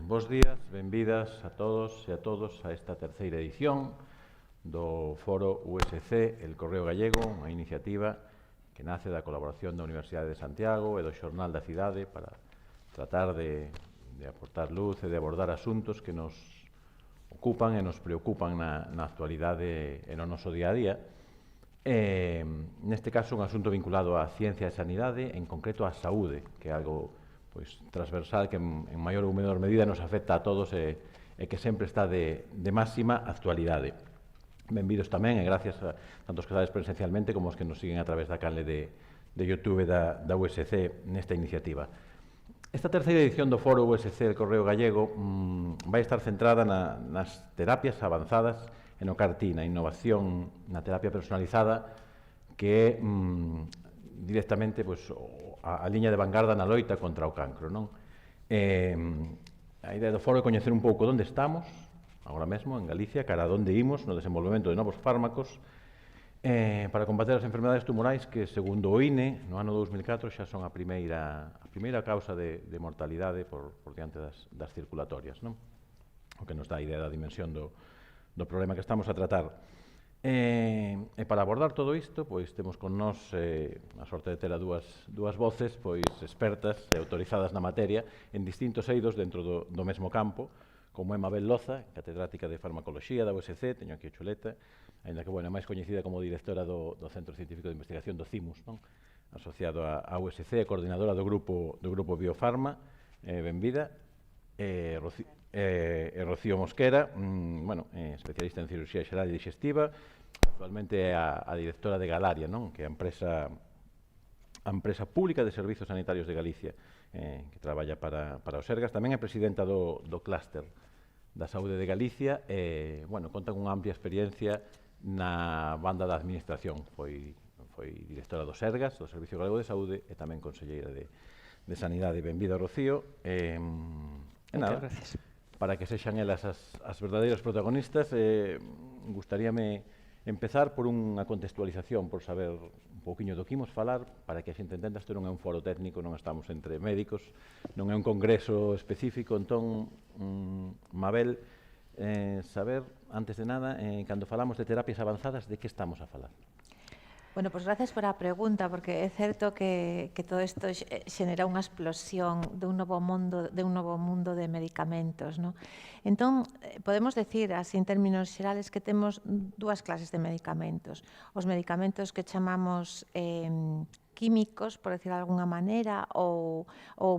Bos días, benvidas a todos e a todos a esta terceira edición do Foro USC El Correo Gallego, unha iniciativa que nace da colaboración da Universidade de Santiago e do Xornal da Cidade para tratar de aportar luz e de abordar asuntos que nos ocupan e nos preocupan na actualidade e no noso día a día. Neste caso, un asunto vinculado á ciencia e sanidade, en concreto á saúde, que é algo transversal que en maior ou menor medida nos afecta a todos e que sempre está de máxima actualidade. Benvidos tamén e gracias a tantos que estades presencialmente como os que nos siguen a través da canle de YouTube da USC nesta iniciativa. Esta terceira edición do Foro USC El Correo Gallego vai estar centrada nas terapias avanzadas e no CAR-T, na innovación na terapia personalizada, que é directamente a liña de vanguarda na loita contra o cancro. A idea do foro é coñecer un pouco onde estamos, agora mesmo, en Galicia, cara a onde imos no desenvolvemento de novos fármacos para combater as enfermedades tumorais que, segundo o INE, no ano 2004 xa son a primeira causa de mortalidade por diante das circulatorias, o que nos dá a idea da dimensión do problema que estamos a tratar. E para abordar todo isto, temos con nós a sorte de ter a dúas voces expertas e autorizadas na materia en distintos eidos dentro do mesmo campo, como é Mabel Loza, catedrática de farmacoloxía da USC, teño aquí a chuleta, ainda que, é máis coñecida como directora do Centro Científico de Investigación do CIMUS, asociado a USC, coordinadora do grupo Biofarma, benvida, Rocío Mosquera, especialista en cirurxía xeral e digestiva, actualmente é a directora de Galaria, que é a empresa pública de servizos sanitarios de Galicia, que traballa para o Sergas. Tamén é presidenta do clúster da saúde de Galicia e, conta con unha amplia experiencia na banda da administración. Foi directora do Sergas, do Servicio Galego de Saúde, e tamén conselleira de Sanidade. Benvida, Rocío. Moitas gracias. Para que sexan elas as verdadeiras protagonistas, gustaríame empezar por unha contextualización, por saber un pouquiño do que imos falar, para que a xente entenda. Isto non é un foro técnico, non estamos entre médicos, non é un congreso específico. Entón, Mabel, saber, antes de nada, cando falamos de terapias avanzadas, de que estamos a falar? Bueno, pues gracias por a pregunta, porque é certo que todo isto xenera unha explosión de un novo mundo de medicamentos, non? Entón, podemos decir, así en términos xerales, que temos dúas clases de medicamentos. Os medicamentos que chamamos químicos, por decir de alguna maneira, ou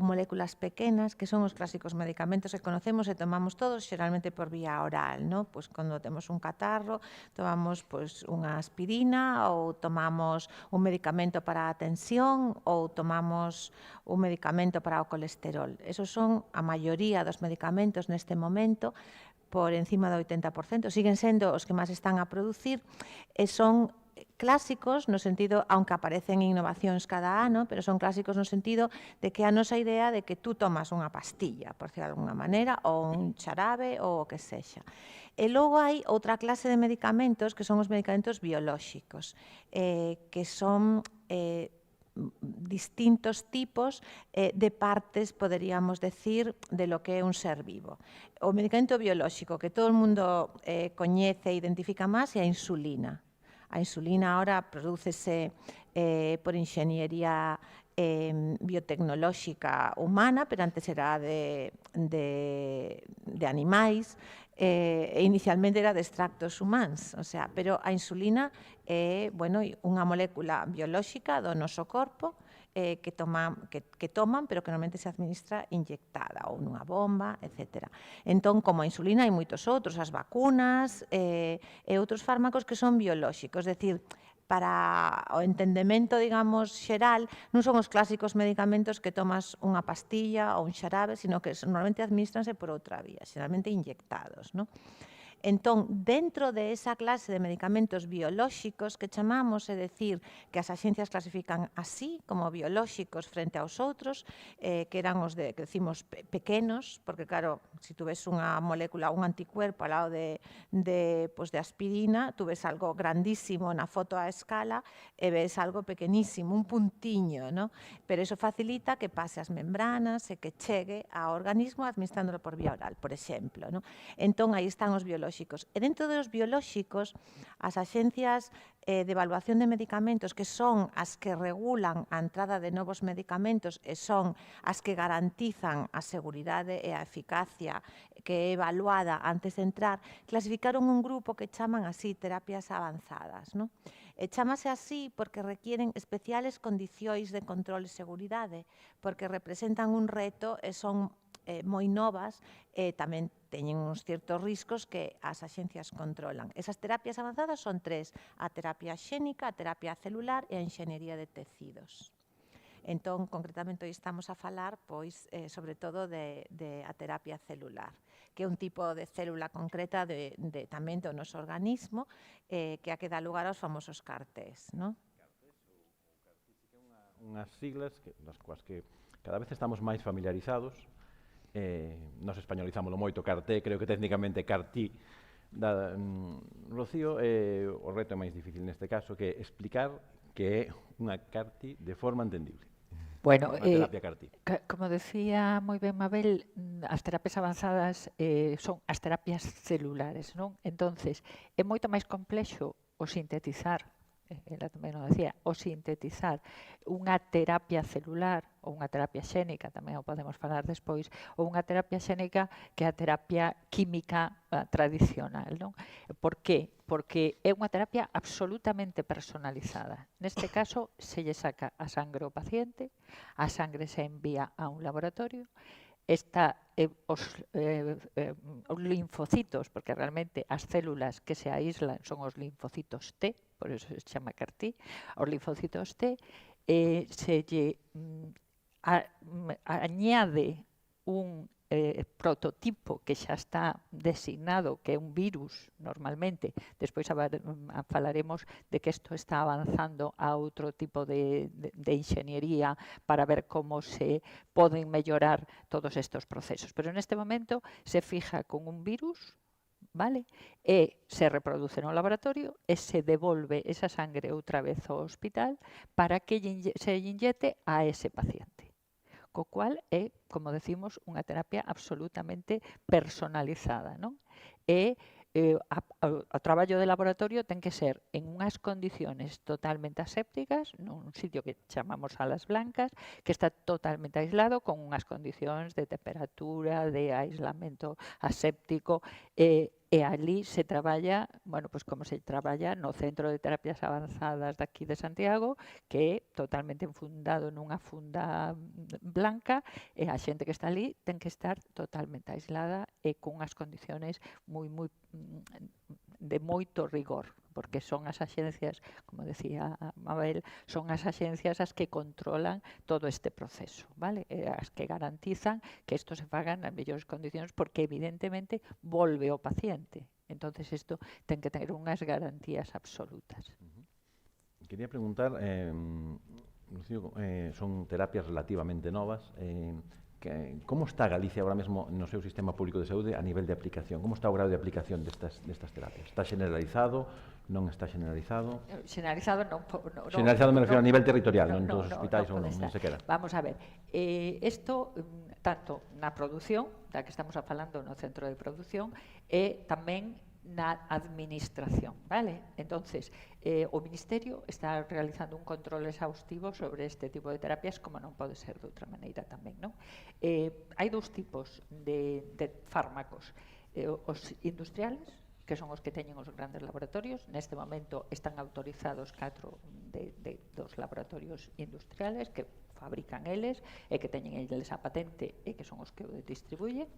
moléculas pequenas, que son os clásicos medicamentos que conocemos e tomamos todos, xeralmente por vía oral, non? Pois cando temos un catarro, tomamos unha aspirina, ou tomamos un medicamento para a tensión, ou tomamos un medicamento para o colesterol. Esos son a maioría dos medicamentos neste momento, por encima do 80%, siguen sendo os que máis están a producir e son clásicos no sentido, aunque aparecen innovacións cada ano, pero son clásicos no sentido de que a nosa idea de que tú tomas unha pastilla, por decir de alguna maneira, ou un xarabe, ou o que sexa. E logo hai outra clase de medicamentos que son os medicamentos biolóxicos, que son distintos tipos de partes, poderíamos decir, de lo que é un ser vivo. O medicamento biolóxico que todo o mundo coñece e identifica máis é a insulina. A insulina ahora prodúcese por enxeñería biotecnolóxica humana, pero antes era de animais, e inicialmente era de extractos humanos, pero a insulina é unha molécula biolóxica do noso corpo que toman, pero que normalmente se administra inyectada ou nunha bomba, etc. Entón, como a insulina, hai moitos outros, as vacunas e outros fármacos que son biolóxicos, é dicir, para o entendemento, digamos, xeral, non son os clásicos medicamentos que tomas unha pastilla ou un xarabe, sino que normalmente administranse por outra vía, xeralmente inyectados, non? Entón, dentro de esa clase de medicamentos biolóxicos que chamamos, é dicir, que as axencias clasifican así como biolóxicos frente aos outros, que eran os que decimos pequenos, porque claro, se tú ves unha molécula, un anticuerpo ao lado de aspirina, tú ves algo grandísimo na foto a escala e ves algo pequenísimo, un puntiño, ¿no? Pero iso facilita que pase as membranas e que chegue ao organismo administrándolo por vía oral, por exemplo, ¿no? Entón, aí están os biolóxicos. E dentro dos biolóxicos, as axencias de evaluación de medicamentos, que son as que regulan a entrada de novos medicamentos e son as que garantizan a seguridade e a eficacia que é evaluada antes de entrar, clasificaron un grupo que chaman así terapias avanzadas, ¿no? E chámase así porque requieren especiales condicións de control e seguridade, porque representan un reto e son moi novas e tamén teñen uns certos riscos que as axencias controlan. Esas terapias avanzadas son tres: a terapia xénica, a terapia celular e a enxeñería de tecidos. Entón, concretamente, hoy estamos a falar, pois, sobre todo de a terapia celular, que é un tipo de célula concreta tamén do noso organismo, que a que dá lugar aos famosos CAR-Ts, non? Unhas siglas nas coas que cada vez estamos máis familiarizados. Nos españolizámoslo moito, CAR-T, creo que técnicamente CAR-T, Rocío, o reto é máis difícil neste caso, que é explicar que é unha CAR-T de forma entendible. Bueno, terapia CAR-T. Como decía moi ben Mabel, as terapias avanzadas son as terapias celulares, non? Entonces, é moito máis complexo o sintetizar, ela tamén o decía, o sintetizar unha terapia celular ou unha terapia xénica, tamén o podemos falar despois, ou unha terapia xénica que a terapia química tradicional, non? Por qué? Porque é unha terapia absolutamente personalizada. Neste caso, se lle saca a sangre ao paciente, a sangre se envía a un laboratorio, os linfocitos, porque realmente as células que se aíslan son os linfocitos T, por eso se chama CAR-T, os linfocitos T, se lle añade un prototipo que xa está designado, que é un virus normalmente. Despois falaremos de que isto está avanzando a outro tipo de enxeñería para ver como se poden mellorar todos estes procesos. Pero neste momento se fija con un virus, vale? E se reproduce no laboratorio e se devolve esa sangre outra vez ao hospital para que se inyecte a ese paciente. Co cual é, como decimos, unha terapia absolutamente personalizada, non? E o traballo de laboratorio ten que ser en unhas condiciones totalmente asépticas, nun sitio que chamamos salas blancas, que está totalmente aislado, con unhas condicións de temperatura, de aislamento aséptico, e ali se traballa, bueno, pois como se traballa no Centro de Terapias Avanzadas daqui de Santiago, que é totalmente fundado nunha funda blanca, e a xente que está ali ten que estar totalmente aislada e con unhas condiciones de moito rigor, porque son as axencias, como decía Mabel, son as axencias as que controlan todo este proceso, vale? As que garantizan que isto se faga nas mellores condicións, porque evidentemente volve o paciente. Entonces isto ten que ter unhas garantías absolutas. Quería preguntar, Lucío, son terapias relativamente novas, como está Galicia ahora mesmo no seu sistema público de saúde a nivel de aplicación? Como está o grado de aplicación destas terapias? Está generalizado? Non está generalizado? Generalizado non. Generalizado me refiero a nivel territorial, non en todos os hospitais ou non sequera. Vamos a ver, isto tanto na produción, da que estamos falando no centro de produción, e tamén na administración, vale? Entonces, o Ministerio está realizando un control exhaustivo sobre este tipo de terapias, como non pode ser de outra maneira tamén, non? Hai dous tipos de fármacos, os industriales, que son os que teñen os grandes laboratorios. Neste momento están autorizados 4 dos laboratorios industriales que fabrican eles e que teñen eles a patente e que son os que o distribuyen,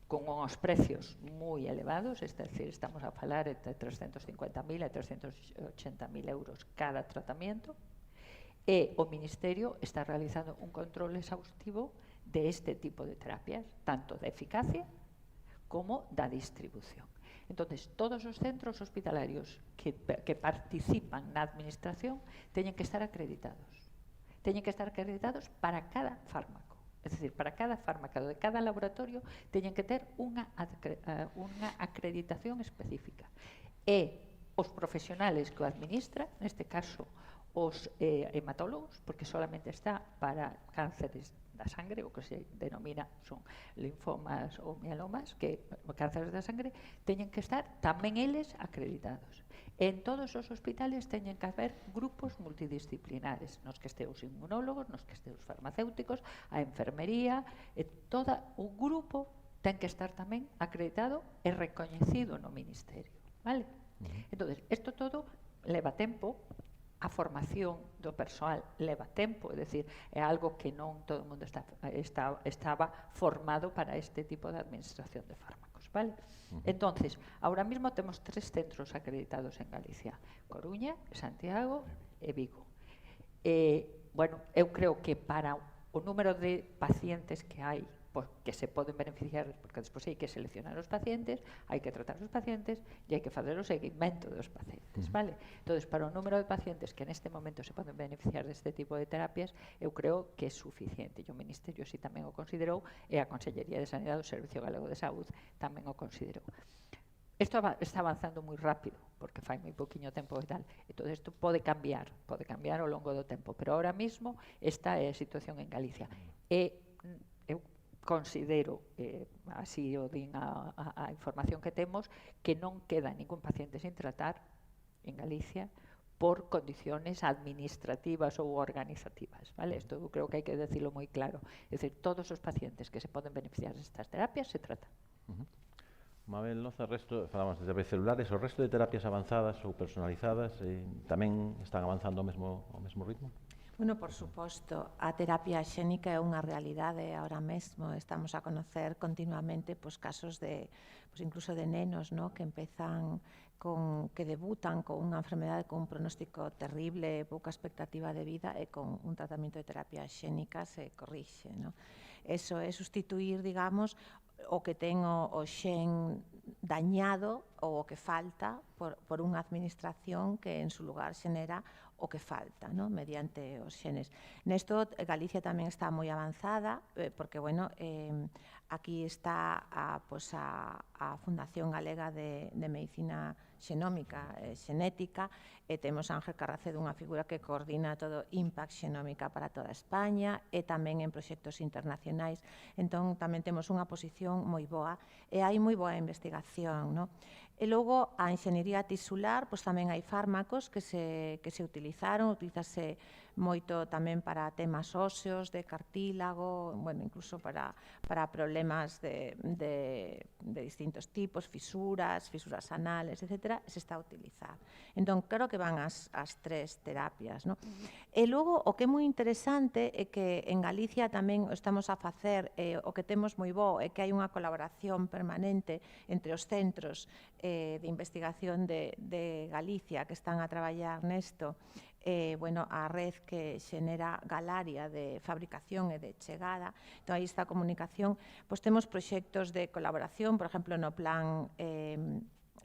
con uns precios moi elevados, é dicir, estamos a falar entre 350.000 e 380.000 euros cada tratamento, e o Ministerio está realizando un control exhaustivo de este tipo de terapias, tanto da eficacia como da distribución. Entonces, todos os centros hospitalarios que participan na administración teñen que estar acreditados. Teñen que estar acreditados para cada fármaco. É dicir, para cada fármaco de cada laboratorio teñen que ter unha acreditación específica. E os profesionales que o administran, neste caso os hematólogos, porque solamente está para cánceres da sangre, o que se denomina son linfomas ou mielomas, que cánceres da sangre, teñen que estar tamén eles acreditados. En todos os hospitales teñen que haber grupos multidisciplinares, nos que este os inmunólogos, nos que este os farmacéuticos, a enfermería, e todo o grupo ten que estar tamén acreditado e recoñecido no Ministerio, vale? Entonces, isto todo leva tempo, a formación do persoal leva tempo, é dicir, é algo que non todo o mundo estaba formado para este tipo de administración de fármacos, vale? Entonces, ahora mismo temos 3 centros acreditados en Galicia: Coruña, Santiago e Vigo. Bueno, eu creo que para o número de pacientes que hai, que se poden beneficiar, porque despois hai que seleccionar os pacientes, hai que tratar os pacientes e hai que fazer o seguimento dos pacientes, vale? Entonces, para o número de pacientes que neste momento se poden beneficiar deste tipo de terapias, eu creo que é suficiente. E o Ministerio si tamén o considerou, e a Consellería de Sanidade do Servicio Galego de Saúde tamén o considerou. Isto está avanzando moi rápido, porque fai moi poquinho tempo e tal. E todo isto pode cambiar ao longo do tempo, pero ahora mismo esta é a situación en Galicia. E eu considero, así o din a información que temos, que non queda ningún paciente sin tratar en Galicia por condiciones administrativas ou organizativas, vale? Isto eu creo que hai que decirlo moi claro. É dicir, todos os pacientes que se poden beneficiar destas terapias se tratan. Mabel Loza, falamos de terapias celulares, o resto de terapias avanzadas ou personalizadas tamén están avanzando ao mesmo ritmo? Bueno, por suposto, a terapia xénica é unha realidade ahora mesmo. Estamos a conocer continuamente casos de, incluso de nenos, ¿no?, que empezan que debutan con unha enfermedade con un pronóstico terrible, pouca expectativa de vida, e con un tratamento de terapia xénica se corrixe, ¿no? Eso é sustituir, digamos, o que ten o xen dañado ou o que falta por unha administración que en su lugar xenera o que falta, ¿no?, mediante os xenes. Nesto, Galicia tamén está moi avanzada, porque, bueno, aquí está a Fundación Galega de Medicina Xenómica e Xenética, e temos a Ángel Carracedo, unha figura que coordina todo Impact Xenómica para toda España, e tamén en proxectos internacionais. Entón, tamén temos unha posición moi boa, e hai moi boa investigación, ¿no? E logo, a enxeñería tisular, tamén hai fármacos que se utilizaron, utilízase moito tamén para temas óseos, de cartílago, bueno, incluso para problemas de distintos tipos, fisuras anales, etc., se está a utilizar. Entón, claro que van as 3 terapias, ¿no? E logo, o que é moi interesante é que en Galicia tamén estamos a facer, o que temos moi bo é que hai unha colaboración permanente entre os centros de investigación de Galicia que están a traballar nesto, bueno, a red que xenera Galaria de fabricación e de chegada. Entón, aí está a comunicación. Pois temos proxectos de colaboración, por exemplo, no plan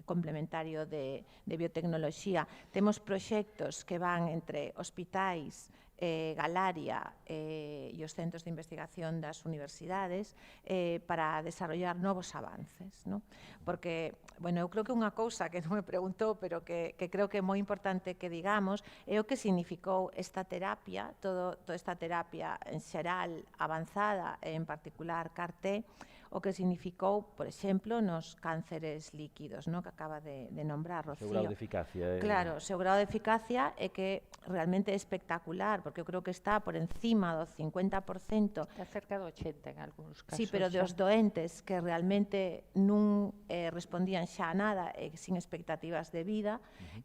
complementario de biotecnoloxía. Temos proxectos que van entre hospitais, Galaria e os centros de investigación das universidades para desarrollar novos avances, ¿no? Porque, bueno, eu creo que unha cousa que non me preguntou, pero que creo que é moi importante que digamos, é o que significou esta terapia, toda esta terapia en xeral avanzada, e en particular CAR-T, o que significou, por exemplo, nos cánceres líquidos, ¿no?, que acaba de nombrar Rocío. O seu grado de eficacia. Claro, o seu grado de eficacia é que realmente é espectacular, porque eu creo que está por encima do 50%. Está cerca do 80% en algúns casos. Sí, pero dos doentes que realmente non respondían xa a nada, sin expectativas de vida,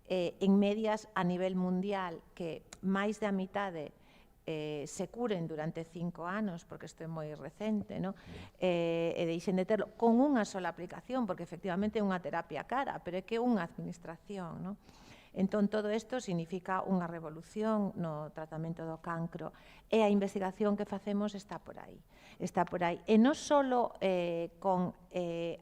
en medias a nivel mundial, que máis da mitade se curen durante 5 anos, porque isto é moi recente, ¿no? E deixen de terlo con unha sola aplicación, porque efectivamente é unha terapia cara, pero é que é unha administración, ¿no? Entón, todo isto significa unha revolución no tratamento do cancro e a investigación que facemos está por aí. Está por aí. E non só con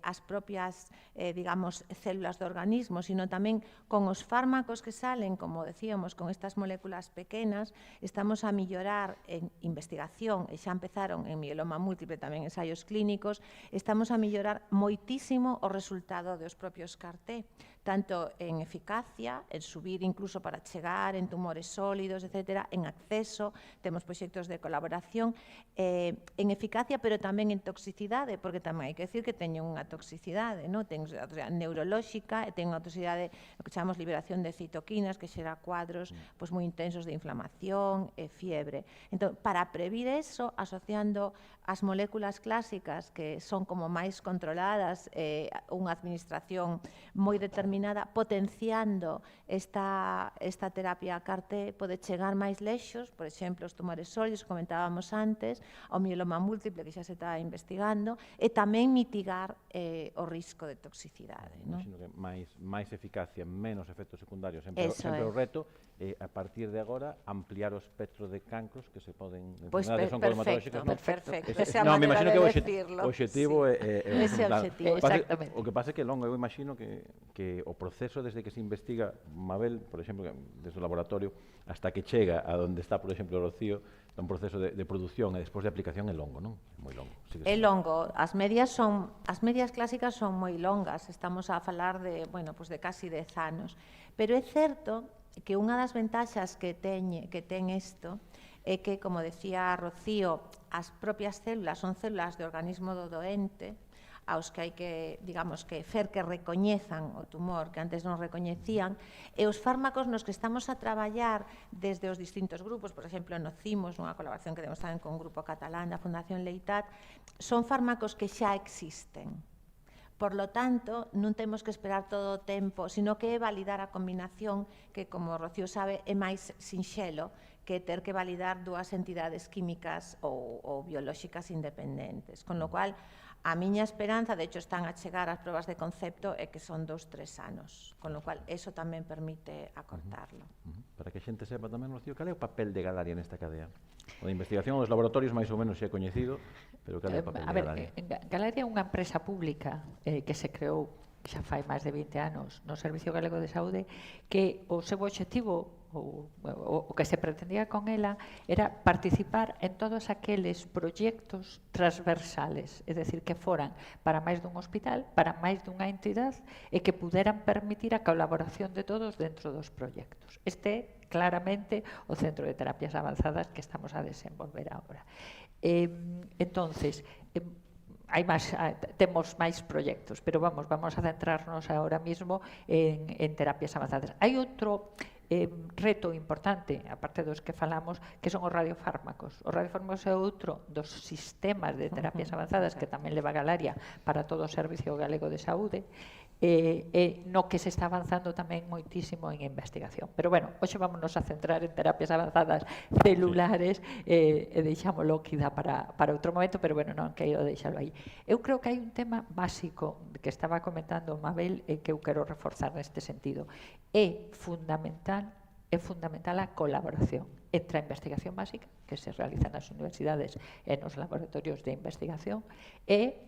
as propias, digamos, células do organismo, sino tamén con os fármacos que salen, como decíamos, con estas moléculas pequenas, estamos a millorar en investigación, e xa empezaron en mieloma múltiple tamén ensaios clínicos, estamos a millorar moitísimo o resultado dos propios CAR-T, tanto en eficacia, en subir incluso para chegar en tumores sólidos, etc., en acceso, temos proxectos de colaboración, en eficacia, pero tamén en toxicidade, porque tamén hai que decir que teñen unha toxicidade, non? Ten neurolóxica, e ten unha toxicidade, o que chamamos liberación de citoquinas, que xera cuadros moi intensos de inflamación e fiebre. Entón, para previr eso, asociando as moléculas clásicas, que son como máis controladas, unha administración moi determinada, potenciando esta terapia CAR-T, pode chegar máis lexos, por exemplo, os tumores sólidos, comentábamos antes, o mieloma múltiple, que xa se está investigando, e tamén mitigar o risco de toxicidade. Imagino que máis eficacia, menos efectos secundarios, sempre o reto, a partir de agora, ampliar o espectro de cancros que se poden... Pois perfecto, esa é a maneira de decirlo. O objetivo é... Ese objetivo, exactamente. O que pasa é que longo, eu imagino que o proceso desde que se investiga, Mabel, por exemplo, desde o laboratorio, hasta que chega a donde está, por exemplo, o Rocío, é un proceso de produción e despois de aplicación é longo, non? Moi longo. É longo. As medias clásicas son moi longas. Estamos a falar de, bueno, pues de casi 10 anos. Pero é certo que unha das ventaxas que ten isto é que, como decía Rocío, as propias células son células de organismo do doente, aos que hai que, digamos, que fer que recoñezan o tumor que antes non recoñecían, e os fármacos nos que estamos a traballar desde os distintos grupos, por exemplo, no CIMOS, nunha colaboración que temos tamén con un grupo catalán da Fundación Leitat, son fármacos que xa existen. Por lo tanto, non temos que esperar todo o tempo, sino que é validar a combinación que, como Rocío sabe, é máis sinxelo que ter que validar dúas entidades químicas ou biolóxicas independentes. Con lo cual, a miña esperanza, de hecho, están a chegar as probas de concepto, é que son 2-3 anos. Con lo cual, eso tamén permite acortarlo. Para que a xente sepa tamén, Rocío, cal é o papel de Galaria nesta cadea? O de investigación dos laboratorios máis ou menos xa é coñecido, pero cal é o papel de Galaria? Galaria é unha empresa pública que se creou xa fai máis de 20 anos no Servicio Galego de Saúde, que o seu obxectivo, o que se pretendía con ela, era participar en todos aqueles proxectos transversales, é dicir, que foran para máis dun hospital, para máis dunha entidade, e que puderan permitir a colaboración de todos dentro dos proxectos. Este é claramente o Centro de Terapias Avanzadas que estamos a desenvolver agora. Entonces, temos máis proxectos, pero vamos a centrarnos ahora mismo en terapias avanzadas. Hai outro reto importante, aparte dos que falamos, que son os radiofármacos. Os radiofármacos é outro dos sistemas de terapias avanzadas que tamén leva Galaria para todo o Servicio Galego de Saúde, no que se está avanzando tamén moitísimo en investigación. Pero, bueno, hoxe vámonos a centrar en terapias avanzadas celulares e deixámoslo quizá para outro momento, pero, bueno, non quero deixarlo aí. Eu creo que hai un tema básico que estaba comentando Mabel e que eu quero reforzar neste sentido. É fundamental a colaboración entre a investigación básica que se realiza nas universidades e nos laboratorios de investigación e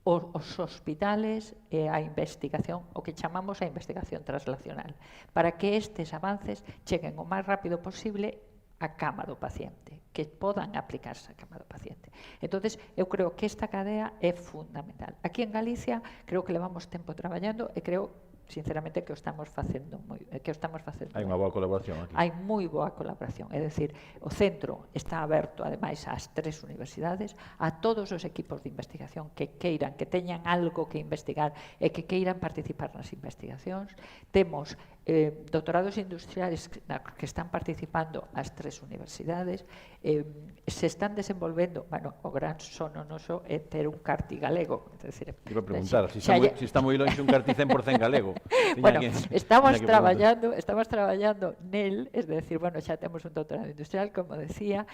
os hospitales e a investigación, o que chamamos a investigación translacional, para que estes avances cheguen o máis rápido posible a cama do paciente, que podan aplicarse a cama do paciente. Entonces, eu creo que esta cadea é fundamental. Aquí en Galicia creo que levamos tempo traballando e creo sinceramente que o estamos facendo hai unha boa colaboración aquí. Hai moi boa colaboración, é dicir, o centro está aberto ademais ás 3 universidades, a todos os equipos de investigación que queiran, que teñan algo que investigar e que queiran participar nas investigacións. Temos doutorados industriales que están participando ás 3 universidades, se están desenvolvendo, bueno, o gran sono noso é ter un carti galego, é dicir, iba a preguntar, se está moi longe un carti 100% galego. Bueno, estamos traballando nel, es decir, bueno, xa temos un doutorado industrial, como decía,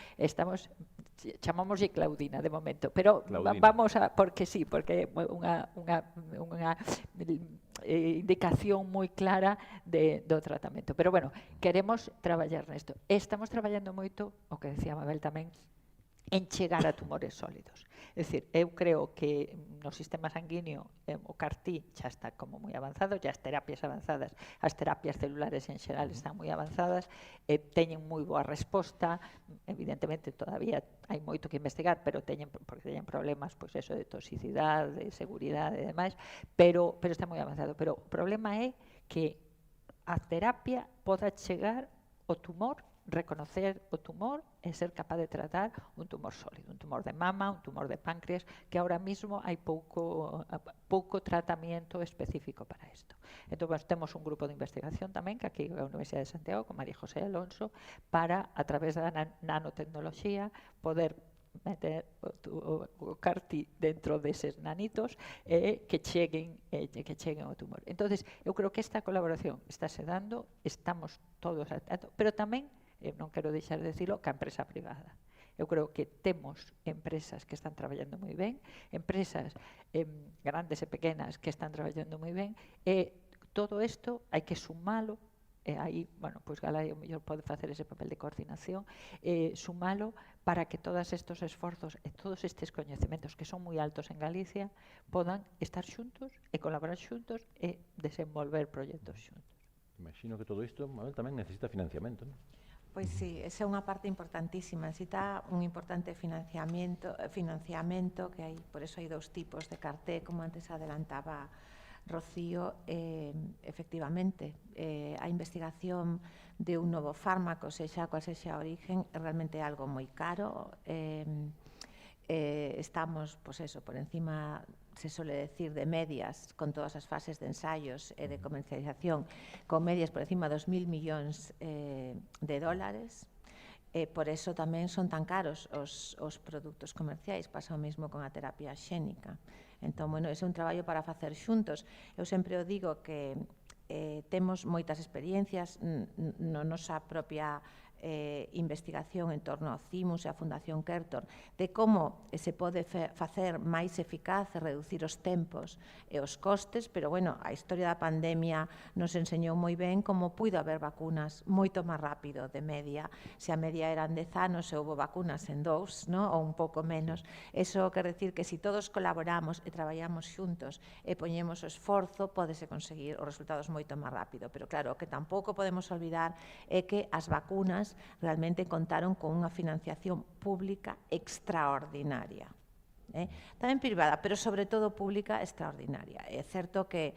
chamámoslle Claudina de momento, pero Claudina. Vamos a, porque sí, porque unha indicación moi clara do tratamento. Pero, bueno, queremos traballar nesto. Estamos traballando moito, o que decía Mabel tamén, en chegar a tumores sólidos. É dicir, eu creo que no sistema sanguíneo o CAR-T xa está como moi avanzado, xa as terapias avanzadas, as terapias celulares en xeral están moi avanzadas, teñen moi boa resposta, evidentemente todavía hai moito que investigar, pero porque teñen problemas, pois eso, de toxicidade, de seguridade e demais, pero está moi avanzado. Pero o problema é que a terapia poda chegar ao tumor, reconocer o tumor e ser capaz de tratar un tumor sólido, un tumor de mama, un tumor de páncreas, que ahora mismo hai pouco tratamento específico para isto. Entón, temos un grupo de investigación tamén, que aquí a Universidade de Santiago, con María José Alonso, para, a través da nanotecnoloxía, poder meter o CAR-T dentro deses nanitos e que cheguen ao tumor. Entonces, eu creo que esta colaboración está se dando, estamos todos atentos, pero tamén non quero deixar de dicilo, que a empresa privada. Eu creo que temos empresas que están traballando moi ben, empresas grandes e pequenas que están traballando moi ben, e todo isto hai que sumalo, e aí, bueno, pois Galai o mellor pode facer ese papel de coordinación, sumalo para que todos estes esforzos e todos estes coñecementos que son moi altos en Galicia podan estar xuntos e colaborar xuntos e desenvolver proxectos xuntos. Imagino que todo isto, Mabel, tamén necesita financiamento, non? Pois sí, esa é unha parte importantísima. Necesita un importante financiamento, que hai, por eso hai dous tipos de CAR-T, como antes adelantaba Rocío. Efectivamente, a investigación de un novo fármaco, sexa cual sexa a origen, é realmente algo moi caro. Estamos, pois eso, por encima, se suele decir, de medias, con todas as fases de ensaios e de comercialización, con medias por encima dos 1.000 millóns de dólares. Por eso tamén son tan caros os produtos comerciais. Pasa o mesmo con a terapia xénica. Entón, bueno, ese é un traballo para facer xuntos. Eu sempre o digo que temos moitas experiencias na nosa propia investigación en torno ao CIMUS e a Fundación Quertor, de como se pode facer máis eficaz e reducir os tempos e os costes, pero, bueno, a historia da pandemia nos enseñou moi ben como puido haber vacunas moito máis rápido, de media. Se a media eran 10 anos, e houve vacunas en 2, ou un pouco menos. Eso quer decir que se todos colaboramos e traballamos xuntos e poñemos o esforzo, pódese conseguir os resultados moito máis rápido. Pero, claro, o que tampouco podemos olvidar é que as vacunas realmente contaron con unha financiación pública extraordinaria. Tamén privada, pero sobre todo pública extraordinaria. É certo que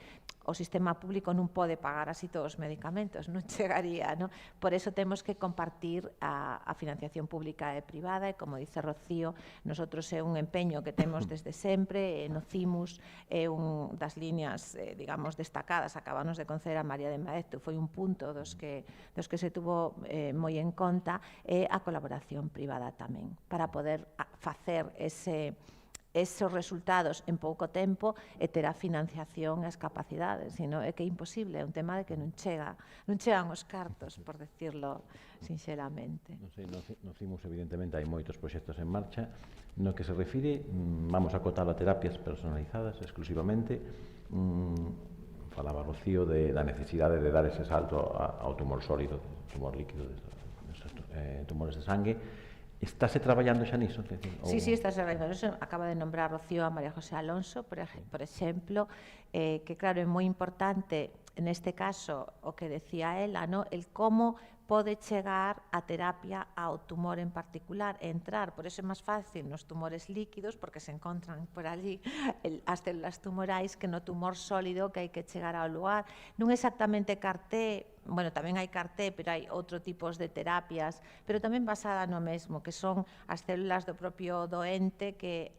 o sistema público non pode pagar así todos os medicamentos, non chegaría, non? Por eso temos que compartir a financiación pública e privada, e como dice Rocío, nosotros é un empeño que temos desde sempre, no CIMUS é un das líneas, digamos, destacadas, acabamos de conceder a María de Maeztu, foi un punto dos que se tuvo moi en conta, e a colaboración privada tamén, para poder facer esos resultados en pouco tempo e ter a financiación e as capacidades, sino é que é imposible, é un tema de que non chegan os cartos, por decirlo sinxelamente. Non sei, no CIMUS evidentemente hai moitos proxectos en marcha. No que se refire, vamos a acotar a terapias personalizadas exclusivamente. Falaba Rocío da necesidade de dar ese salto ao tumor sólido, tumor líquido, tumores de sangue. Estáse traballando xa niso? Sí, estáse traballando niso. Acaba de nombrar Rocío a María José Alonso, por exemplo, que claro, é moi importante neste caso o que decía ela, el como pode chegar a terapia ao tumor en particular, entrar, por eso é máis fácil nos tumores líquidos, porque se encontran por allí as células tumorais, que no tumor sólido que hai que chegar ao lugar. Non exactamente CAR-T, bueno, tamén hai CAR-T, pero hai outro tipos de terapias, pero tamén basada no mesmo, que son as células do propio doente que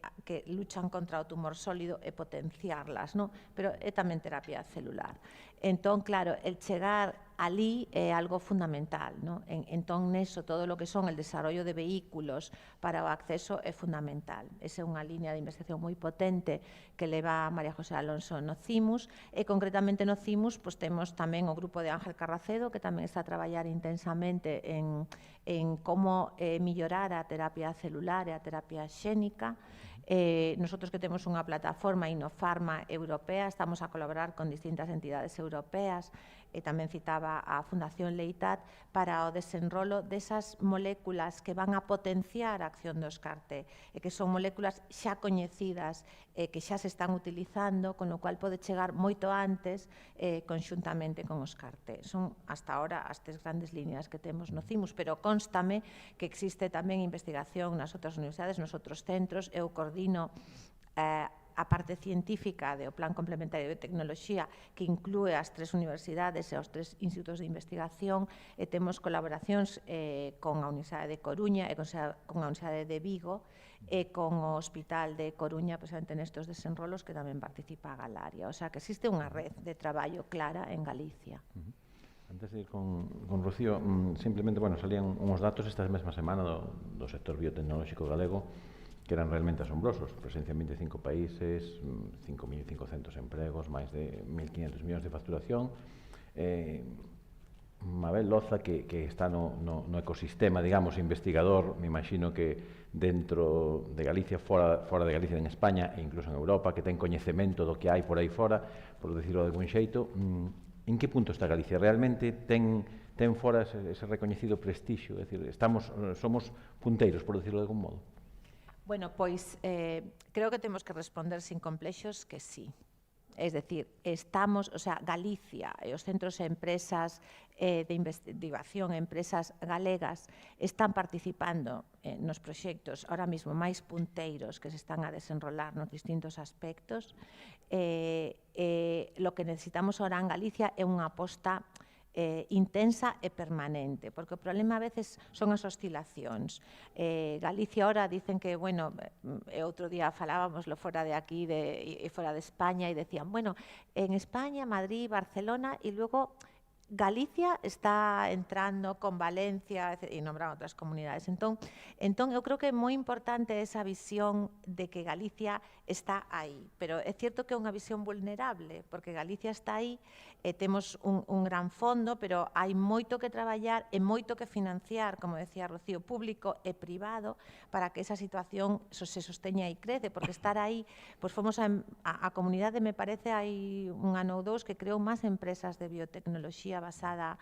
luchan contra o tumor sólido e potenciarlas, pero é tamén terapia celular. Entón, claro, el chegar alí é algo fundamental, ¿no? Entón, neso, todo lo que son el desarrollo de vehículos para o acceso é fundamental. Esa é unha liña de investigación moi potente que leva María José Alonso no CIMUS, e concretamente no CIMUS pois, temos tamén o grupo de Ángel Carracedo, que tamén está a traballar intensamente en como mellorar a terapia celular e a terapia xénica. Nosotros que temos unha plataforma Innofarma europea, estamos a colaborar con distintas entidades europeas, e tamén citaba a Fundación Leitat para o desenrolo desas moléculas que van a potenciar a acción dos CAR-T, e que son moléculas xa coñecidas e que xa se están utilizando, con o cual pode chegar moito antes conxuntamente con os CAR-T. Son, hasta ahora, as tres grandes líneas que temos no CIMUS, pero constame que existe tamén investigación nas outras universidades, nos outros centros. Eu coordino a parte científica do Plan Complementario de Tecnoloxía, que inclúe as tres universidades e os tres institutos de investigación, e temos colaboracións con a Universidade de Coruña e con a Universidade de Vigo e con o Hospital de Coruña, precisamente nestes desenrolos que tamén participa a Galaria. O sea, que existe unha red de traballo clara en Galicia. Antes de ir con Rocío, simplemente, bueno, salían uns datos esta mesma semana do sector biotecnolóxico galego que eran realmente asombrosos. Presencia en 25 países, 5.500 empregos, máis de 1.500 millóns de facturación. Mabel Loza, que está no ecosistema, digamos, investigador, me imagino que dentro de Galicia, fora de Galicia, en España e incluso en Europa, que ten coñecemento do que hai por aí fora, por decirlo de algún xeito, en que punto está Galicia? Realmente ten fora ese recoñecido prestixio? É dicir, somos punteiros, por decirlo de algún modo? Bueno, pois creo que temos que responder sin complexos que sí. Es decir, Galicia e os centros e empresas de investigación, empresas galegas, están participando nos proxectos ahora mesmo máis punteiros que se están a desenrolar nos distintos aspectos. Lo que necesitamos ahora en Galicia é unha aposta intensa e permanente, porque o problema a veces son as oscilacións. Galicia ahora dicen que, bueno, outro día falábamoslo fora de aquí e fora de España, e decían, bueno, en España, Madrid, Barcelona, e logo Galicia está entrando con Valencia e nombraron outras comunidades. Entón, eu creo que é moi importante esa visión de que Galicia está aí, pero é certo que é unha visión vulnerable, porque Galicia está aí e temos un gran fondo, pero hai moito que traballar e moito que financiar, como decía Rocío, público e privado, para que esa situación se sosteña e crece, porque estar aí, pois fomos a comunidade, me parece, hai un ano ou dous, que creou máis empresas de biotecnoloxía basada,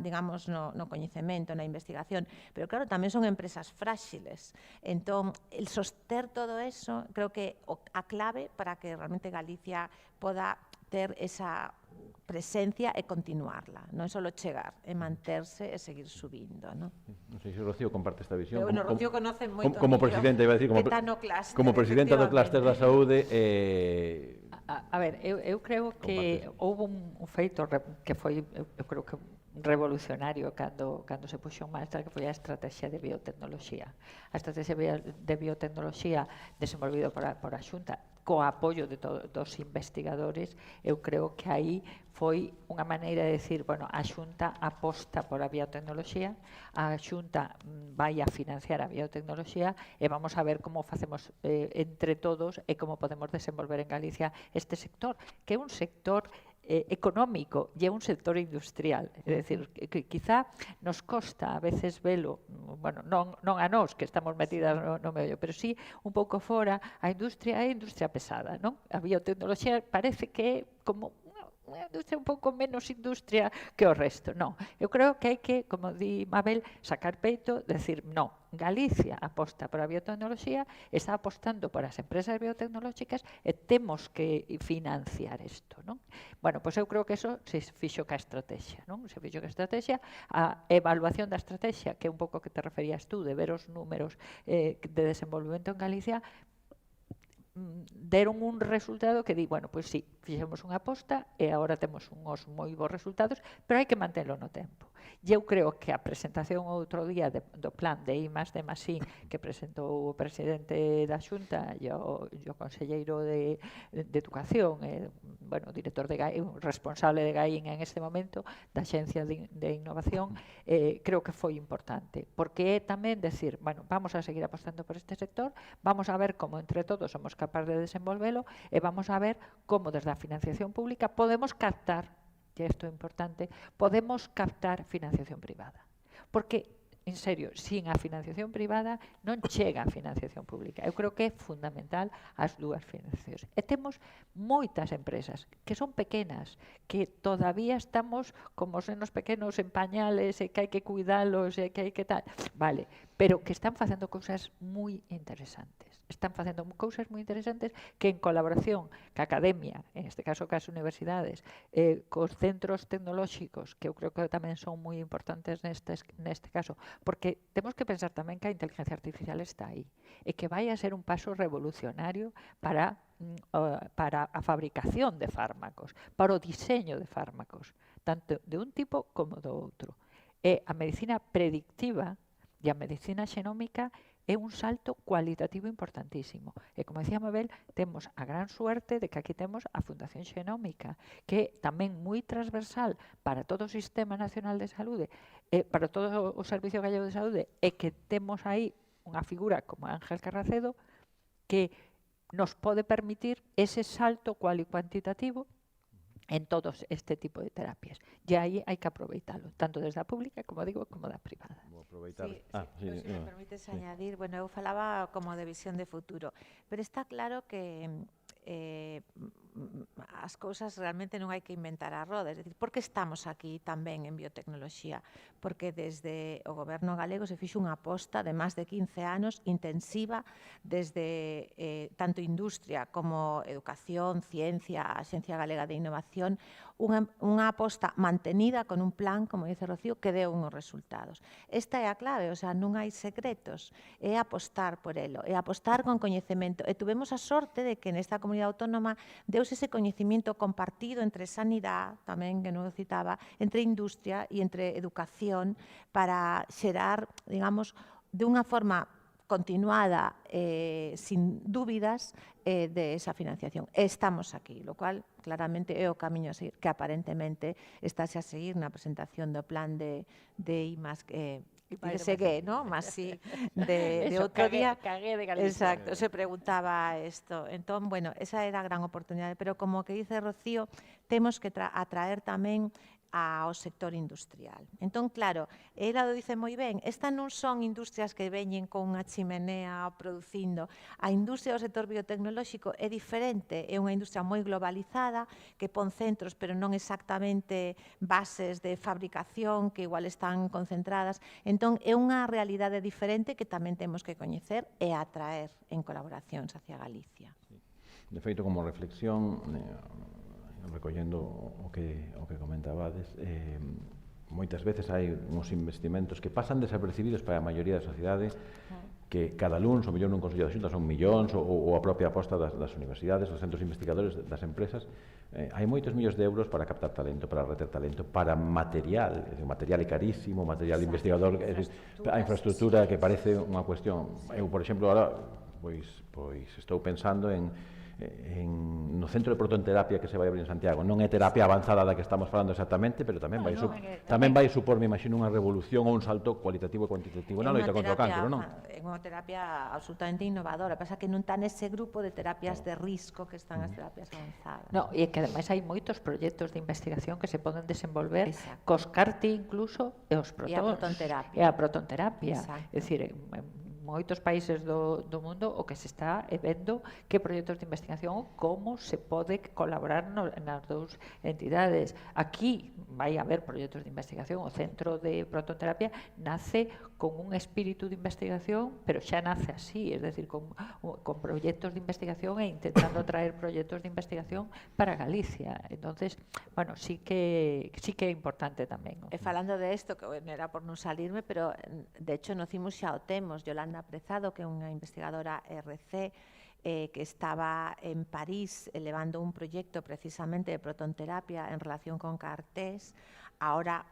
digamos, no coñecemento, na investigación, pero claro, tamén son empresas fráxiles. Entón, el soster todo eso, creo que a clave para que realmente Galicia poda ter esa presencia e continuarla, non é só chegar, é manterse e seguir subindo, non? Non sei se Rocío comparte esta visión. Pero, bueno, Rocío conoce moito como presidenta, iba a decir, como presidenta do clúster da saúde. A ver, eu creo que houve un feito que foi, eu creo que revolucionario cando se puxo en marcha, que foi a estrategia de biotecnoloxía. A estrategia de biotecnoloxía desenvolvido por a Xunta, co apoio de dos investigadores, eu creo que aí foi unha maneira de decir, bueno, a Xunta aposta por a biotecnoloxía, a Xunta vai a financiar a biotecnoloxía e vamos a ver como facemos entre todos e como podemos desenvolver en Galicia este sector, que é un sector económico e é un sector industrial. É dicir, que quizá nos costa a veces velo, bueno, non a nós que estamos metidas no medio, pero sí un pouco fora, a industria é industria pesada, non? A biotecnoloxía parece que é como unha industria un pouco menos industria que o resto. Non, eu creo que hai que, como di Mabel, sacar peito, decir, non, Galicia aposta por a biotecnoloxía, está apostando por as empresas biotecnolóxicas e temos que financiar isto, non? Bueno, pois eu creo que eso se fixo ca estrategia, non? Se fixo ca estrategia, a evaluación da estrategia, que é un pouco que te referías tú, de ver os números de desenvolvemento en Galicia, deron un resultado que di, bueno, pois sí, fixemos unha aposta e agora temos uns moi bons resultados, pero hai que mantelo no tempo. E eu creo que a presentación outro día do plan de I+D+I que presentou o presidente da Xunta e o conselleiro de Educación, bueno, o director de GAI, o responsable de GAI en este momento, da Xencia de Innovación, creo que foi importante, porque é tamén decir, bueno, vamos a seguir apostando por este sector, vamos a ver como entre todos somos capaces de desenvolvelo e vamos a ver como desde a financiación pública podemos captar, e isto é importante, podemos captar financiación privada. Porque, en serio, sin a financiación privada non chega a financiación pública. Eu creo que é fundamental as dúas financiacións. E temos moitas empresas que son pequenas, que todavía estamos como os nenos pequenos en pañales e que hai que cuidalos e que hai que tal. Vale, pero que están facendo cousas moi interesantes. Están facendo cousas moi interesantes que en colaboración ca academia, en este caso cas universidades, cos centros tecnolóxicos, que eu creo que tamén son moi importantes neste caso, porque temos que pensar tamén que a inteligencia artificial está aí e que vai a ser un paso revolucionario para a fabricación de fármacos, para o diseño de fármacos, tanto de un tipo como do outro. E a medicina predictiva e a medicina xenómica é un salto cualitativo importantísimo. E como decía Mabel, temos a gran suerte de que aquí temos a Fundación Xenómica, que é tamén moi transversal para todo o Sistema Nacional de Saúde, para todo o Servicio Gallego de Saúde, e que temos aí unha figura como Ángel Carracedo que nos pode permitir ese salto cualitativo en todos este tipo de terapias. E aí hai que aproveitalo, tanto desde a pública, como digo, como da privada. Vou aproveitar. Sí, se me permites añadir, bueno, eu falaba como de visión de futuro, pero está claro que as cousas realmente non hai que inventar a roda, é dicir, por que estamos aquí tamén en biotecnoloxía? Porque desde o goberno galego se fixo unha aposta de máis de 15 anos intensiva desde tanto industria como educación, ciencia, a Axencia Galega de Innovación, unha aposta mantenida con un plan, como dice Rocío, que deu unhos resultados. Esta é a clave, o sea, non hai secretos, é apostar por elo, é apostar con coñecemento. E tuvemos a sorte de que nesta comunidade autónoma deuse ese coñecemento compartido entre sanidade, tamén que non o citaba, entre industria e entre educación para xerar, digamos, de unha forma continuada, sin dúbidas, de esa financiación. Estamos aquí, lo cual claramente é o camiño a seguir, que aparentemente estáse a seguir na presentación do plan de Segué, ¿no? Más sí, de outro día. Cagué de Galicia. Exacto, se preguntaba isto. Entón, bueno, esa era a gran oportunidade, pero como que dice Rocío, temos que atraer tamén ao sector industrial. Entón, claro, ela o dice moi ben, estas non son industrias que veñen con unha chimenea producindo. A industria do sector biotecnolóxico é diferente, é unha industria moi globalizada, que pon centros, pero non exactamente bases de fabricación, que igual están concentradas. Entón, é unha realidade diferente que tamén temos que coñecer e atraer en colaboracións hacia Galicia. De feito, como reflexión, recollendo o que comentabades, moitas veces hai uns investimentos que pasan desapercibidos para a maioría da sociedade, que cada luns, o mellor nun Consello de Xunta son millóns, ou a propia aposta das universidades, dos centros investigadores, das empresas. Hai moitos millóns de euros para captar talento, para reter talento, para material, material é carísimo, material investigador, a infraestructura que parece unha cuestión. Eu, por exemplo, agora pois estou pensando no centro de protonterapia que se vai abrir en Santiago. Non é terapia avanzada da que estamos falando exactamente, pero tamén vai supor, me imagino, unha revolución ou un salto cualitativo e cuantitativo na loita contra o cancro, non? É unha terapia absolutamente innovadora, pasa que non está nese grupo de terapias de risco que están as terapias avanzadas. No, e que ademais hai moitos proxectos de investigación que se poden desenvolver cos CAR-T incluso e os protóns. E a protonterapia. É dicir, moitos países do mundo o que se está vendo que proxectos de investigación como se pode colaborar nas dous entidades. Aquí vai haber proxectos de investigación, o Centro de Prototerapia nace con un espírito de investigación, pero xa nace así, es decir, con proxectos de investigación e intentando traer proxectos de investigación para Galicia. Entonces, bueno, sí que é importante tamén. E falando de isto, que era por non salirme, pero de hecho no CIMUS xa o temos, Yolanda Prezado, que é unha investigadora RC, que estaba en París elevando un proyecto precisamente de protonterapia en relación con CAR-Ts. Ahora,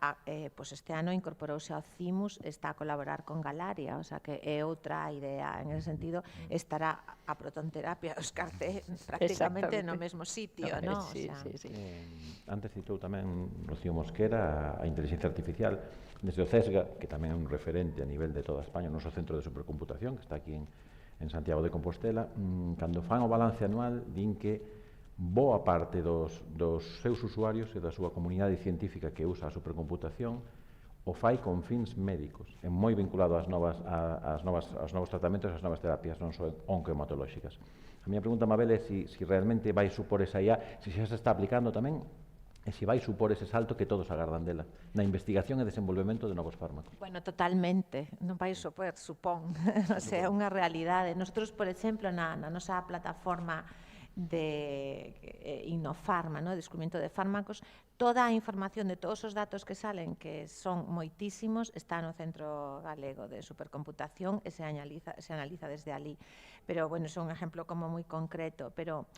pues este ano incorporouse ao CIMUS, está a colaborar con Galaria, o sea que é outra idea. En ese sentido, estará a protonterapia os CAR-T prácticamente no mesmo sitio, ¿no? Sí, O sea, sí, sí. Antes citou tamén Rocío Mosquera a inteligencia artificial desde o CESGA, que tamén é un referente a nivel de toda España, o noso centro de supercomputación, que está aquí en Santiago de Compostela. Cando fan o balance anual, din que boa parte dos seus usuarios e da súa comunidade científica que usa a supercomputación o fai con fins médicos, é moi vinculado aos novos tratamentos, ás novas terapias, non só oncohematolóxicas. A miña pregunta, Mabel, é se realmente vai supor esa IA, se xa se está aplicando tamén, e se vai supor ese salto que todos agardan dela, na investigación e desenvolvemento de novos fármacos. Bueno, totalmente, non vai supor, supón, o sea, é unha realidade. Nosotros, por exemplo, na nosa plataforma de Innofarma, ¿no? De descubrimento de fármacos, toda a información de todos os datos que salen, que son moitísimos, está no Centro Galego de Supercomputación e se analiza desde ali. Pero, bueno, é un exemplo como moi concreto, pero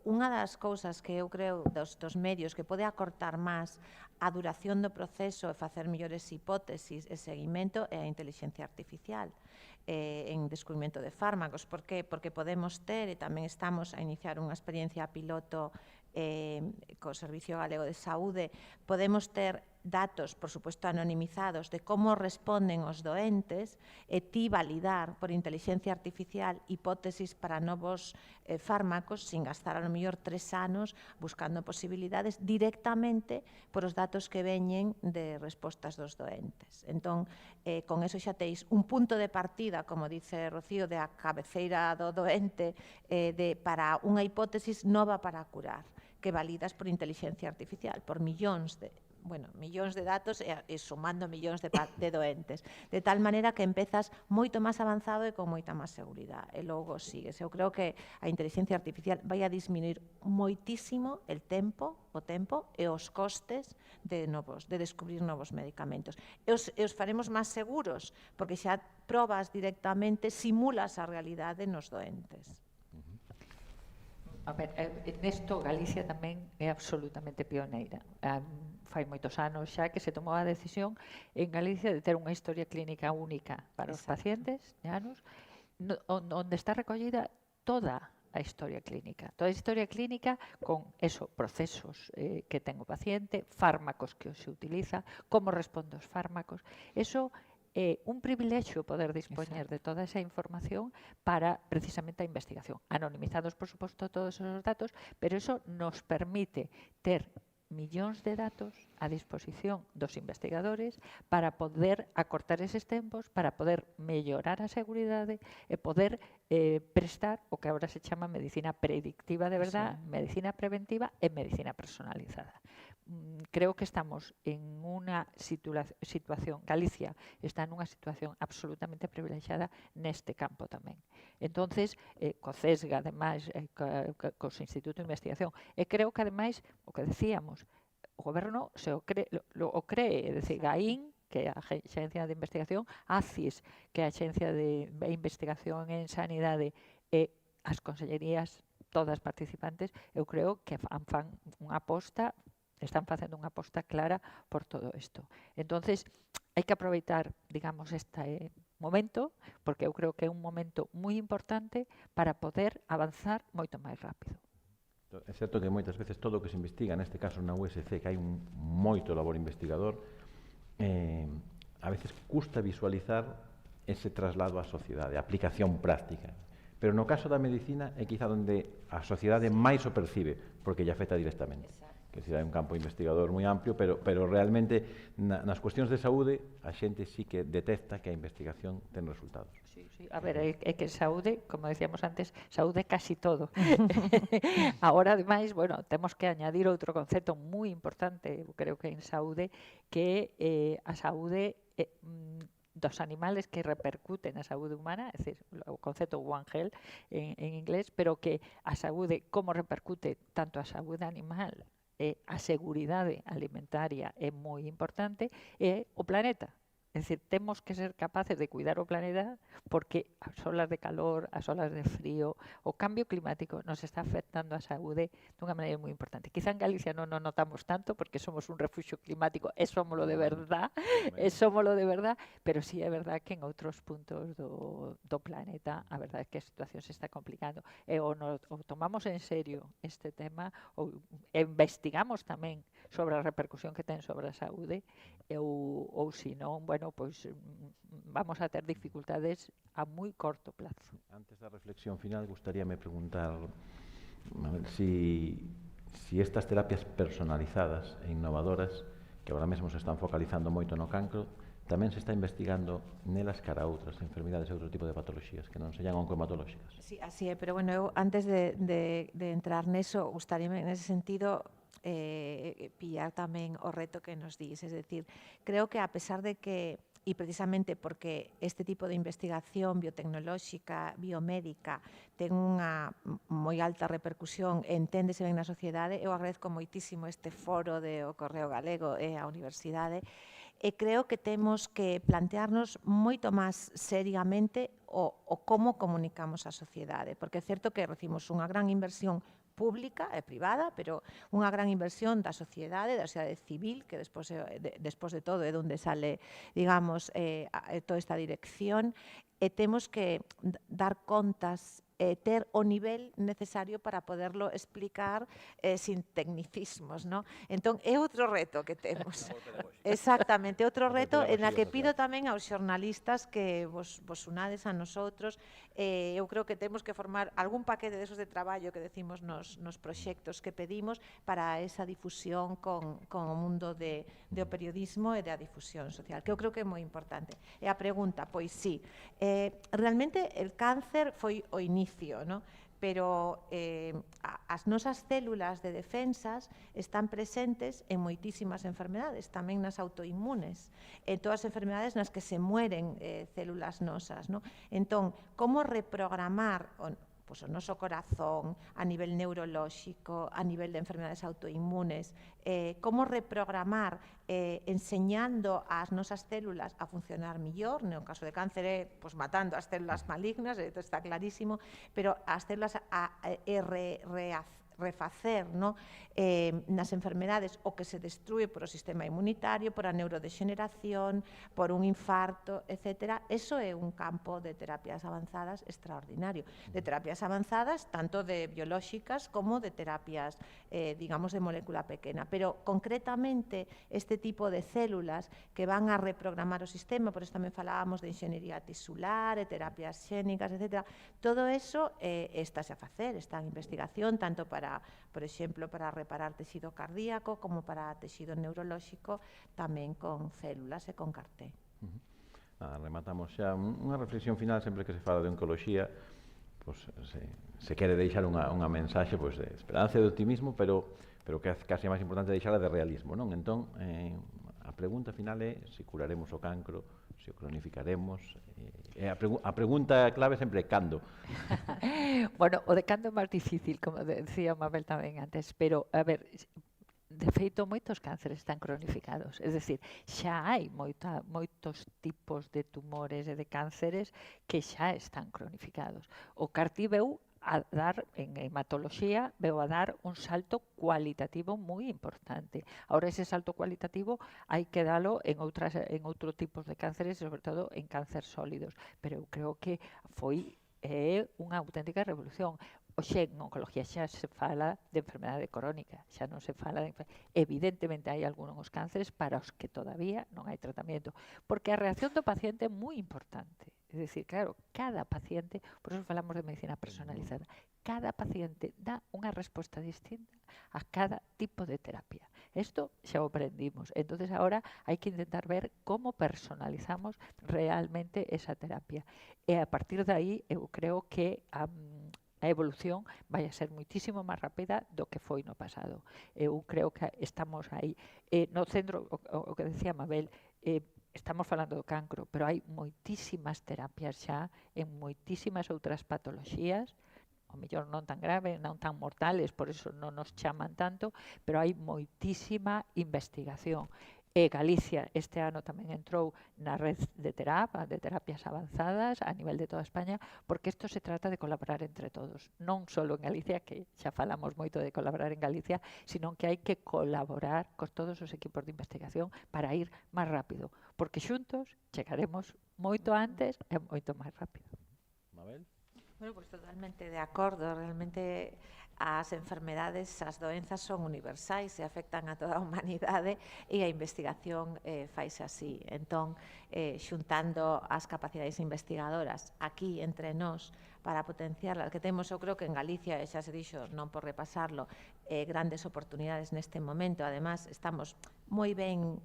unha das cousas que eu creo dos medios que pode acortar máis a duración do proceso e facer mellores hipótesis e seguimento é a inteligencia artificial en descubrimento de fármacos. Por qué? Porque podemos ter, e tamén estamos a iniciar unha experiencia piloto co Servicio Galego de Saúde, podemos ter datos, por suposto, anonimizados de como responden os doentes e ti validar por inteligencia artificial hipótesis para novos fármacos sin gastar a lo mellor 3 anos buscando posibilidades directamente por os datos que veñen de respostas dos doentes. Entón, con eso xa teis un punto de partida, como dice Rocío, de a cabeceira do doente para unha hipótesis nova para curar, que validas por inteligencia artificial, por millóns de datos e sumando millóns de doentes. De tal maneira que empezas moito máis avanzado e con moita máis seguridade. E logo sigues. Eu creo que a inteligencia artificial vai a disminuir moitísimo o tempo e os costes de descubrir novos medicamentos. E os faremos máis seguros, porque xa probas directamente, simulas a realidade nos doentes. A ver, nesto Galicia tamén é absolutamente pioneira. Fai moitos anos xa que se tomou a decisión en Galicia de ter unha historia clínica única para os pacientes, onde está recollida toda a historia clínica. Toda a historia clínica con procesos que ten o paciente, fármacos que se utiliza, como responde os fármacos. Eso é un privilexio poder dispoñer de toda esa información para precisamente a investigación. Anonimizados, por suposto, todos esos datos, pero eso nos permite ter millóns de datos a disposición dos investigadores para poder acortar eses tempos, para poder mellorar a seguridade e poder prestar o que agora se chama medicina predictiva de verdad, medicina preventiva e medicina personalizada. Creo que estamos en unha situación, Galicia está nunha situación absolutamente privilexiada neste campo tamén. Entonces, co CESGA, ademais, cos institutos de investigación, e creo que, ademais, o que decíamos, o goberno o cree, é dicir, GAIN, que é a Axencia de Investigación, ACIS, que é a Axencia de Investigación en Sanidade, e as consellerías todas participantes, eu creo que fan unha aposta, están facendo unha aposta clara por todo isto. Entonces, hai que aproveitar, digamos, este momento, porque eu creo que é un momento moi importante para poder avanzar moito máis rápido. É certo que moitas veces todo o que se investiga, neste caso na USC, que hai un moito labor investigador, a veces custa visualizar ese traslado á sociedade, a aplicación práctica. Pero no caso da medicina é quizá onde a sociedade máis o percibe, porque lle afecta directamente. Que é un campo investigador moi amplio, pero realmente nas cuestións de saúde a xente sí que detecta que a investigación ten resultados. Sí. A ver, é que saúde, como decíamos antes, saúde casi todo. Agora, ademais, bueno, temos que añadir outro concepto moi importante, creo que en saúde, que é a saúde dos animales que repercuten na saúde humana, é dicir, o concepto One Health en inglés, pero que a saúde, como repercute tanto a saúde animal, a seguridade alimentaria é moi importante, e o planeta. É dicir, temos que ser capaces de cuidar o planeta porque as olas de calor, as olas de frío, o cambio climático nos está afectando a saúde dunha maneira moi importante. Quizá en Galicia non nos notamos tanto porque somos un refuxio climático e somoslo de verdad, pero sí é verdad que en outros puntos do planeta a verdade é que a situación se está complicando. E ou tomamos en serio este tema ou investigamos tamén sobre a repercusión que ten sobre a saúde ou senón, bueno, pois vamos a ter dificultades a moi corto plazo. Antes da reflexión final, gustaríame preguntar a ver, si estas terapias personalizadas e innovadoras, que agora mesmo se están focalizando moito no cancro, tamén se está investigando nelas cara a outras enfermidades e outro tipo de patoloxías que non sellan oncohematolóxicas. Sí, así é, pero bueno, eu antes de entrar neso, gustaríame nese sentido pillar tamén o reto que nos dis, es decir, creo que a pesar de que e precisamente porque este tipo de investigación biotecnolóxica, biomédica, ten unha moi alta repercusión e enténdese ben na sociedade, eu agradezco moitísimo este foro do Correo Galego e a Universidade, e creo que temos que plantearnos moito máis seriamente o como comunicamos a sociedade, porque é certo que recibimos unha gran inversión pública e privada, pero unha gran inversión da sociedade civil, que despois de todo é onde sale, digamos, toda esta dirección, e temos que dar contas ter o nivel necesario para poderlo explicar sin tecnicismos, ¿no? Entón, é outro reto que temos. Exactamente, outro reto en a que pido tamén aos xornalistas que vos unades a nosotros. Eu creo que temos que formar algún paquete desos de traballo que decimos nos proxectos que pedimos para esa difusión con o mundo do periodismo e da difusión social, que eu creo que é moi importante. E a pregunta, pois sí, realmente el cáncer foi o inicio, ¿no? Pero as nosas células de defensas están presentes en moitísimas enfermedades, tamén nas autoinmunes, en todas as enfermedades nas que se mueren células nosas, ¿no? Entón, como reprogramar pois o noso corazón a nivel neurolóxico, a nivel de enfermedades autoinmunes, como reprogramar enseñando ás nosas células a funcionar millor, no caso de cáncer é matando as células malignas, isto está clarísimo, pero as células refacer, ¿no? Nas enfermedades o que se destrue por o sistema inmunitario, por a neurodegeneración, por un infarto, etc. Eso é un campo de terapias avanzadas extraordinario. De terapias avanzadas, tanto de biolóxicas como de terapias, digamos, de molécula pequena. Pero, concretamente, este tipo de células que van a reprogramar o sistema, por eso tamén falábamos de enxeñería tisular, de terapias xénicas, etc. Todo eso estáse a facer, está en investigación, tanto para, por exemplo, para reparar texido cardíaco como para texido neurolóxico, tamén con células e con CAR-T. Rematamos xa unha reflexión final sempre que se fala de oncoloxía, pois se quere deixar unha mensaxe pois de esperanza e de optimismo, pero que é casi máis importante deixala de realismo, non? Entón, a pregunta final é se curaremos o cancro, se o cronificaremos. A pregunta clave sempre é cando. Bueno, o de cando é máis difícil, como decía Mabel tamén antes, pero, a ver, de feito, moitos cánceres están cronificados, es decir, xa hai moitos tipos de tumores e de cánceres que xa están cronificados. O CAR-T veu a dar, en hematoloxía, veu a dar un salto cualitativo moi importante. Ahora, ese salto cualitativo hai que dalo en outros tipos de cánceres, sobre todo en cánceres sólidos. Pero eu creo que foi unha auténtica revolución. Oxe, en oncología xa se fala de enfermedade crónica, xa non se fala de... Evidentemente hai algúns cánceres para os que todavía non hai tratamento, porque a reacción do paciente é moi importante. É dicir, claro, cada paciente, por eso falamos de medicina personalizada, cada paciente dá unha resposta distinta a cada tipo de terapia. Isto xa o aprendimos. Entonces, ahora hai que intentar ver como personalizamos realmente esa terapia. E a partir de aí, eu creo que a evolución vai a ser muitísimo máis rápida do que foi no pasado. Eu creo que estamos aí. No centro, o que decía Mabel, estamos falando do cancro, pero hai moitísimas terapias xa en moitísimas outras patoloxías, ao mellor non tan graves, non tan mortales, por eso non nos chaman tanto, pero hai moitísima investigación. Galicia este ano tamén entrou na red de terapias avanzadas a nivel de toda España, porque isto se trata de colaborar entre todos, non só en Galicia, que xa falamos moito de colaborar en Galicia, sino que hai que colaborar con todos os equipos de investigación para ir máis rápido, porque xuntos chegaremos moito antes e moito máis rápido. Mabel? Bueno, pues totalmente de acordo. Realmente as enfermedades, as doenzas son universais e afectan a toda a humanidade e a investigación faise así. Entón, xuntando as capacidades investigadoras aquí entre nós para potenciarlas, que temos, eu creo que en Galicia, xa se dixo, non por repasarlo, grandes oportunidades neste momento. Además, estamos moi ben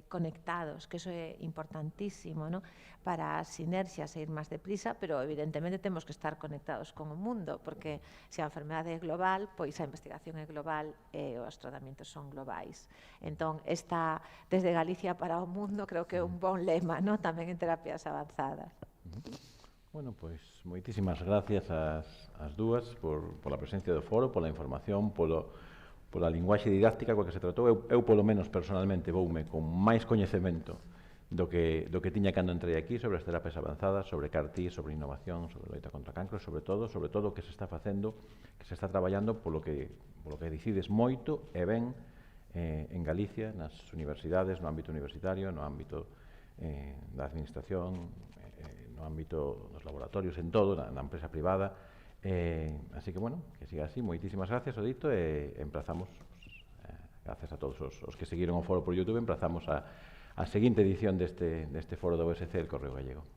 conectados, que iso é importantísimo, ¿no? Para as sinerxias e ir máis deprisa, pero evidentemente temos que estar conectados con o mundo, porque se a enfermedade é global, pois a investigación é global e os tratamentos son globais. Entón, esta desde Galicia para o mundo creo que é un bon lema, ¿no? Tamén en terapias avanzadas. Bueno, pois moitísimas gracias ás dúas pola presencia do foro, pola información, pola linguaxe didáctica coa que se tratou. Eu polo menos personalmente voume con máis coñecemento do que tiña cando entrei aquí sobre as terapias avanzadas, sobre CAR-T, sobre innovación, sobre loita contra cancro, sobre todo o que se está facendo, que se está traballando polo que dicides moito e ben en Galicia, nas universidades, no ámbito universitario, no ámbito da administración, no ámbito dos laboratorios, en todo, na empresa privada. Así que, bueno, que siga así. Moitísimas gracias, o dito, e emprazamos, gracias a todos os que seguiron o foro por YouTube, emprazamos a seguinte edición deste foro da OSC del Correo Gallego.